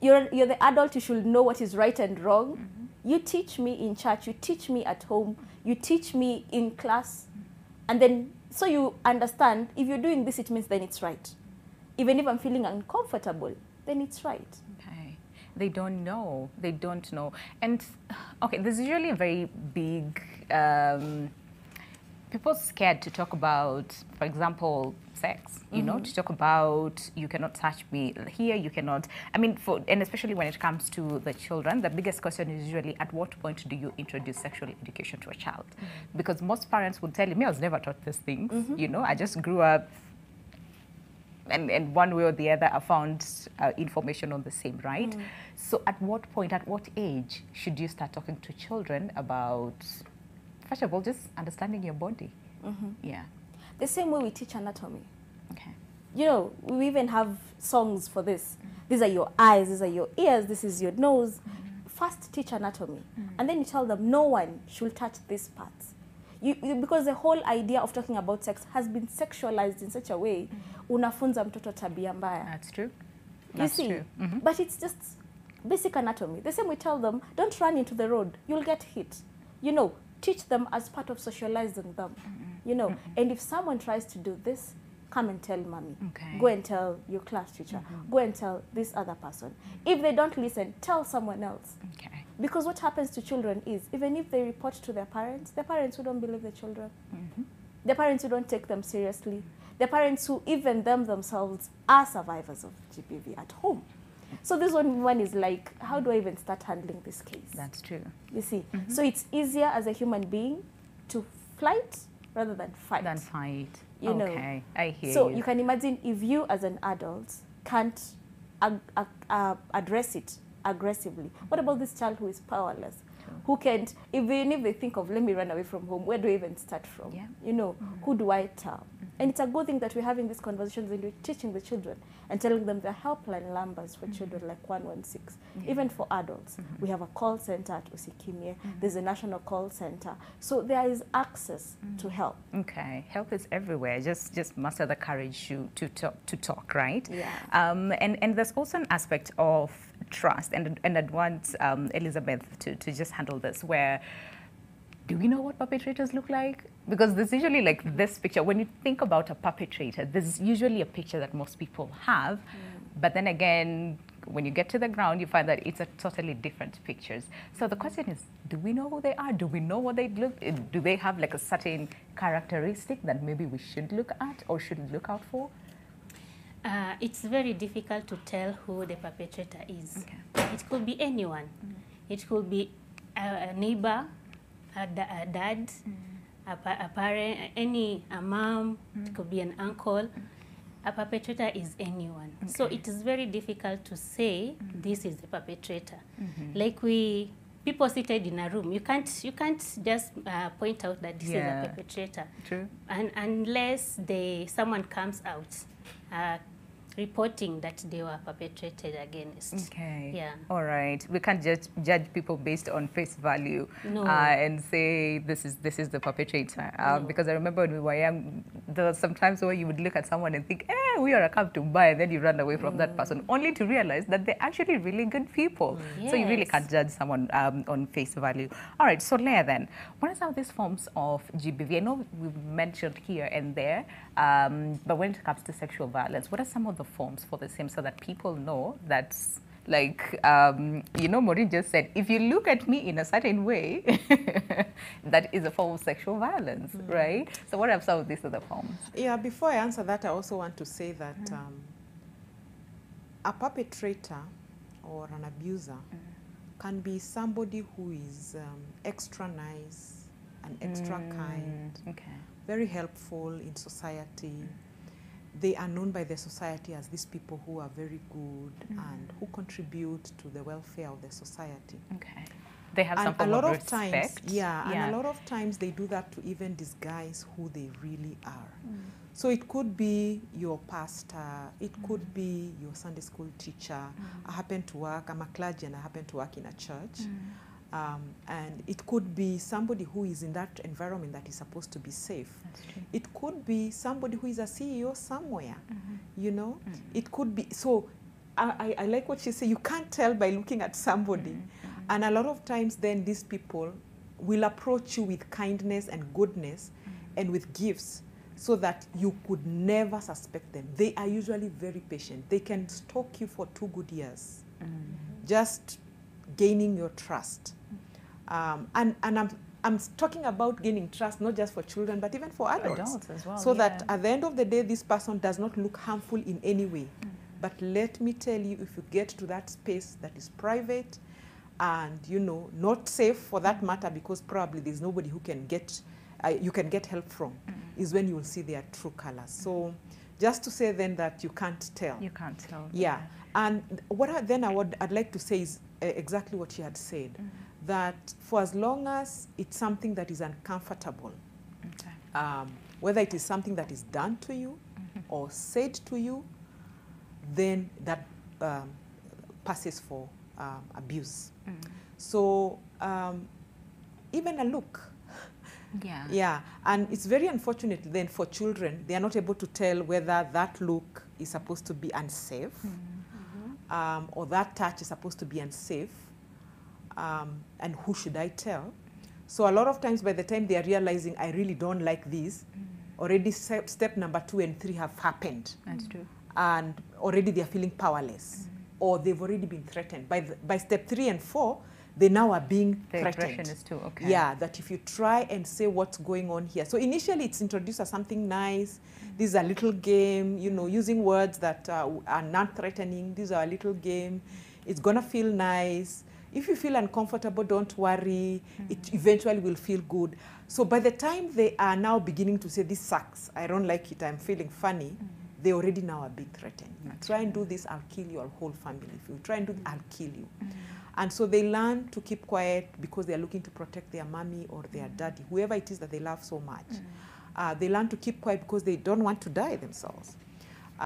you're the adult, you should know what is right and wrong. You teach me in church, you teach me at home, you teach me in class, and then so you understand if you're doing this, it means then it's right. Even if I'm feeling uncomfortable, then it's right. Okay. They don't know. They don't know. And okay, there's usually a very big people scared to talk about, for example, sex, you know, to talk about, you cannot touch me here, you cannot, I mean, and especially when it comes to the children, the biggest question is usually at what point do you introduce sexual education to a child? Because most parents would tell you, me, I was never taught these things, you know, I just grew up and one way or the other I found information on the same, right? So at what point, at what age should you start talking to children about, first of all, just understanding your body? Yeah. The same way we teach anatomy. Okay. You know, we even have songs for this. These are your eyes, these are your ears, this is your nose. First teach anatomy. And then you tell them no one should touch these parts. Because the whole idea of talking about sex has been sexualized in such a way, unafunza mtoto tabia mbaya. That's true. That's true. But it's just basic anatomy. The same we tell them, don't run into the road, you'll get hit. You know, teach them as part of socializing them. You know, and if someone tries to do this, come and tell mommy. Okay. Go and tell your class teacher. Go and tell this other person. If they don't listen, tell someone else. Okay. Because what happens to children is, even if they report to their parents who don't believe the children. The parents who don't take them seriously. The parents who even themselves are survivors of GBV at home. So this one is like, how do I even start handling this case? That's true. You see, so it's easier as a human being to flight rather than fight. You know. Okay, I hear so you. you can imagine if you as an adult can't address it aggressively. What about this child who is powerless? Who can't, even if they think of, let me run away from home, where do I even start from? Yeah. You know, who do I tell? And it's a good thing that we're having these conversations and we're teaching the children and telling them the helpline numbers for children like 116. Even for adults, we have a call center at Usikimye. There's a national call center. So there is access to help. Okay, help is everywhere. Just muster the courage to talk, right? Yeah. And there's also an aspect of trust, and I'd want Elizabeth to just handle this, where do we know what perpetrators look like? Because there's usually like this picture. When you think about a perpetrator, there's usually a picture that most people have. But then again, when you get to the ground, you find that it's a totally different pictures. So the question is, do we know who they are? Do we know what they look? Do they have like a certain characteristic that maybe we should look at or should look out for? It's very difficult to tell who the perpetrator is. Okay. It could be anyone. It could be a neighbor, a dad, a parent, a mom, it could be an uncle. A perpetrator is anyone. Okay. So it is very difficult to say this is the perpetrator. Like people seated in a room, you can't just point out that this is a perpetrator. True. And unless someone comes out reporting that they were perpetrated against. Okay. Yeah. All right. We can't just judge people based on face value. No. And say this is the perpetrator. No. Because I remember when we were young, there were some times where you would look at someone and think, we are a come to buy, and then you run away from that person, only to realize that they're actually really good people. So you really can't judge someone on face value. All right. So Leah, then, what are some of these forms of GBV? I know we've mentioned here and there, but when it comes to sexual violence, what are some of the forms for the same, so that people know that's like, you know, Maureen just said, if you look at me in a certain way, that is a form of sexual violence, right? So what are some of these other forms? Yeah, before I answer that, I also want to say that a perpetrator or an abuser can be somebody who is extra nice and extra kind, very helpful in society. They are known by the society as these people who are very good and who contribute to the welfare of the society. Okay. They have some And a form lot of of respect. times, and a lot of times they do that to even disguise who they really are. So it could be your pastor, it could be your Sunday school teacher. I happen to work, I'm a clergy and I happen to work in a church. And it could be somebody who is in that environment that is supposed to be safe. It could be somebody who is a CEO somewhere, you know. It could be, so I like what she said. You can't tell by looking at somebody. And a lot of times then these people will approach you with kindness and goodness and with gifts so that you could never suspect them. They are usually very patient. They can stalk you for 2 good years, just gaining your trust. And I'm talking about gaining trust not just for children, but even for adults as well. so that at the end of the day, this person does not look harmful in any way. But let me tell you, if you get to that space that is private and, you know, not safe for that matter, because probably there's nobody who can get, you can get help from, is when you will see their true colors. So just to say then that you can't tell. You can't tell. Yeah. And what I'd like to say is exactly what she had said, that for as long as it's something that is uncomfortable, whether it is something that is done to you or said to you, then that passes for abuse. So even a look. Yeah. Yeah, and it's very unfortunate then for children, they are not able to tell whether that look is supposed to be unsafe or that touch is supposed to be unsafe, and who should I tell? So a lot of times by the time they are realizing, I really don't like this, already step number 2 and 3 have happened. That's true. And already they are feeling powerless, or they've already been threatened. By step 3 and 4, they now are being The threatened. aggression is too, okay. Yeah, that if you try and say what's going on here. So initially it's introduced as something nice. This is a little game, you know, using words that are non-threatening. These are a little game. It's gonna feel nice. If you feel uncomfortable, don't worry. It eventually will feel good. So by the time they are now beginning to say, this sucks, I don't like it, I'm feeling funny, they already now are being threatened. You try and do this, I'll kill your whole family. If you try and do this, I'll kill you. And so they learn to keep quiet because they are looking to protect their mommy or their daddy, whoever it is that they love so much. They learn to keep quiet because they don't want to die themselves.